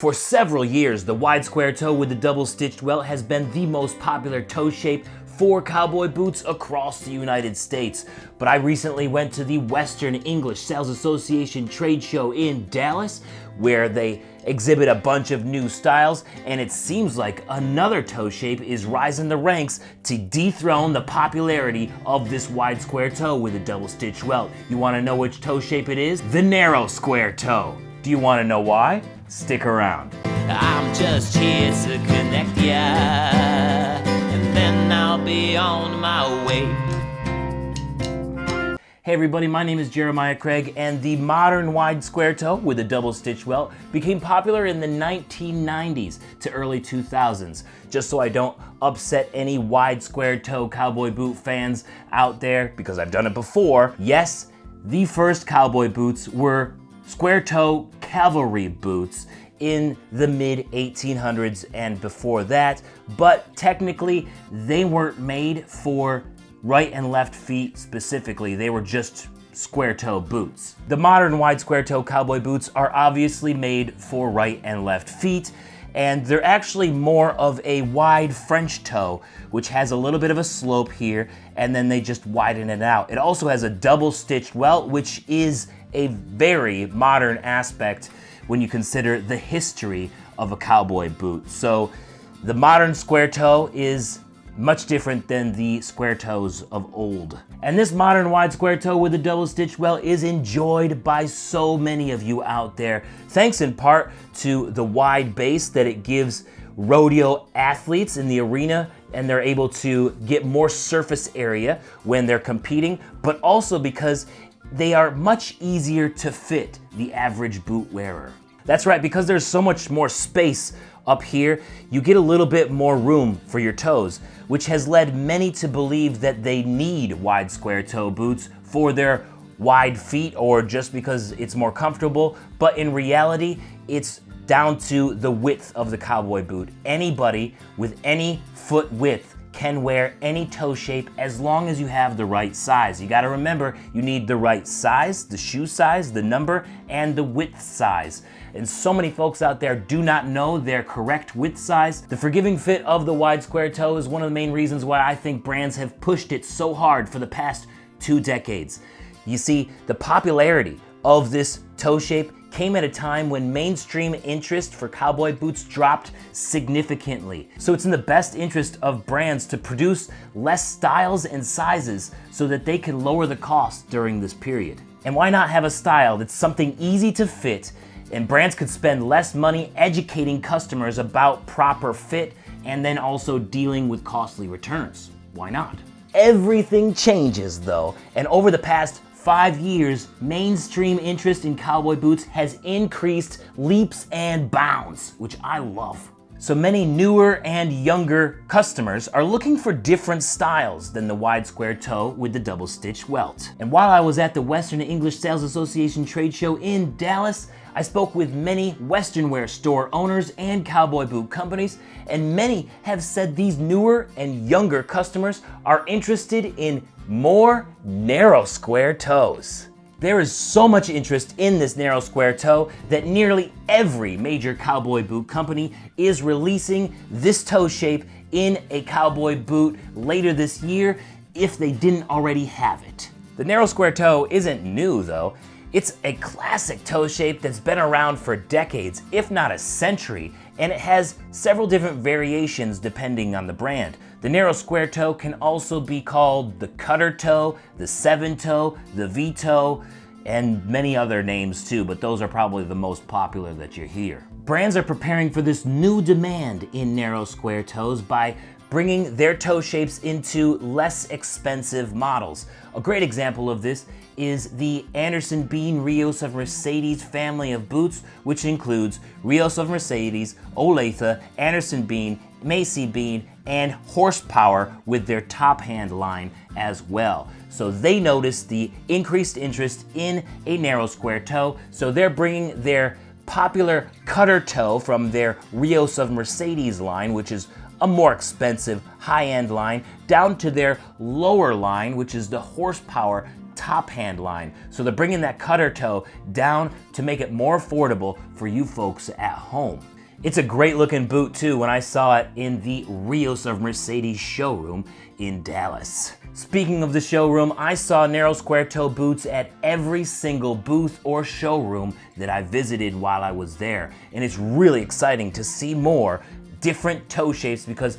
For several years, the wide square toe with the double-stitched welt has been the most popular toe shape for cowboy boots across the United States. But I recently went to the Western English Sales Association trade show in Dallas, where they exhibit a bunch of new styles, and it seems like another toe shape is rising the ranks to dethrone the popularity of this wide square toe with a double-stitched welt. You want to know which toe shape it is? The narrow square toe. Do you want to know why? Stick around. I'm just here to connect ya, and then I'll be on my way. Hey everybody, my name is Jeremiah Craig, and the modern wide square toe with a double stitch welt became popular in the 1990s to early 2000s. Just so I don't upset any wide square toe cowboy boot fans out there, because I've done it before, yes, the first cowboy boots were square toe cavalry boots in the mid 1800s and before that, but technically they weren't made for right and left feet specifically. They were just square toe boots. The modern wide square toe cowboy boots are obviously made for right and left feet, and they're actually more of a wide French toe, which has a little bit of a slope here, and then they just widen it out. It also has a double stitched welt, which is a very modern aspect when you consider the history of a cowboy boot. So the modern square toe is much different than the square toes of old. And this modern wide square toe with a double stitch welt is enjoyed by so many of you out there, thanks in part to the wide base that it gives rodeo athletes in the arena, and they're able to get more surface area when they're competing, but also because they are much easier to fit the average boot wearer. That's right, because there's so much more space up here, you get a little bit more room for your toes, which has led many to believe that they need wide square toe boots for their wide feet or just because it's more comfortable. But in reality, it's down to the width of the cowboy boot. Anybody with any foot width can wear any toe shape as long as you have the right size. You gotta remember, you need the right size, the shoe size, the number, and the width size. And so many folks out there do not know their correct width size. The forgiving fit of the wide square toe is one of the main reasons why I think brands have pushed it so hard for the past 2 decades. You see, the popularity of this toe shape came at a time when mainstream interest for cowboy boots dropped significantly. So it's in the best interest of brands to produce less styles and sizes so that they can lower the cost during this period. And why not have a style that's something easy to fit, and brands could spend less money educating customers about proper fit and then also dealing with costly returns? Why not? Everything changes though, and over the past 5 years, mainstream interest in cowboy boots has increased leaps and bounds, which I love. So many newer and younger customers are looking for different styles than the wide square toe with the double stitch welt. And while I was at the Western English Sales Association trade show in Dallas, I spoke with many Western wear store owners and cowboy boot companies, and many have said these newer and younger customers are interested in more narrow square toes. There is so much interest in this narrow square toe that nearly every major cowboy boot company is releasing this toe shape in a cowboy boot later this year if they didn't already have it. The narrow square toe isn't new though. It's a classic toe shape that's been around for decades, if not a century, and it has several different variations depending on the brand. The narrow square toe can also be called the cutter toe, the 7-toe, the V-toe, and many other names too, but those are probably the most popular that you hear. Brands are preparing for this new demand in narrow square toes by bringing their toe shapes into less expensive models. A great example of this is the Anderson Bean Rios of Mercedes family of boots, which includes Rios of Mercedes, Olathe, Anderson Bean, Macy Bean, and Horsepower with their top hand line as well. So they noticed the increased interest in a narrow square toe, so they're bringing their popular cutter toe from their Rios of Mercedes line, which is a more expensive high-end line, down to their lower line, which is the Horsepower top hand line. So they're bringing that cutter toe down to make it more affordable for you folks at home. It's a great looking boot too when I saw it in the Rios of Mercedes showroom in Dallas. Speaking of the showroom, I saw narrow square toe boots at every single booth or showroom that I visited while I was there. And it's really exciting to see more different toe shapes because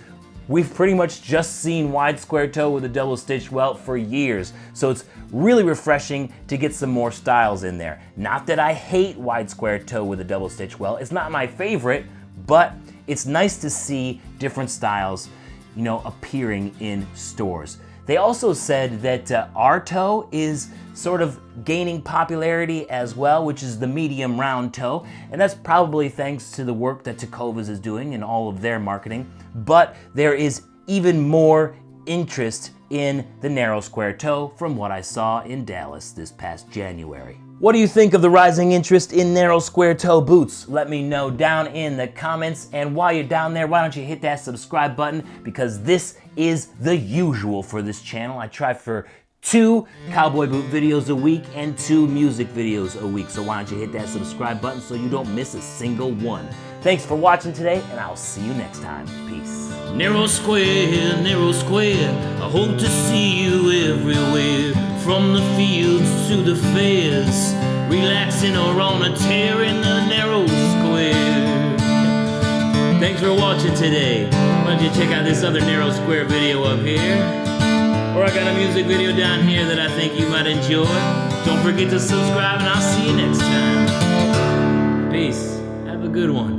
we've pretty much just seen wide square toe with a double stitch welt for years. So it's really refreshing to get some more styles in there. Not that I hate wide square toe with a double stitch welt, it's not my favorite, but it's nice to see different styles, appearing in stores. They also said that our toe is sort of gaining popularity as well, which is the medium round toe, and that's probably thanks to the work that Tecovas is doing in all of their marketing. But there is even more interest in the narrow square toe from what I saw in Dallas this past January. What do you think of the rising interest in narrow square toe boots? Let me know down in the comments, and while you're down there, why don't you hit that subscribe button, because this is the usual for this channel. I try for 2 cowboy boot videos a week and 2 music videos a week, so why don't you hit that subscribe button so you don't miss a single one. Thanks for watching today, and I'll see you next time. Peace. Narrow square, I hope to see you everywhere. From the fields to the fairs, relaxing or on a tear in the narrow square. Thanks for watching today. Why don't you check out this other narrow square video up here? Or I got a music video down here that I think you might enjoy. Don't forget to subscribe, and I'll see you next time. Peace. Have a good one.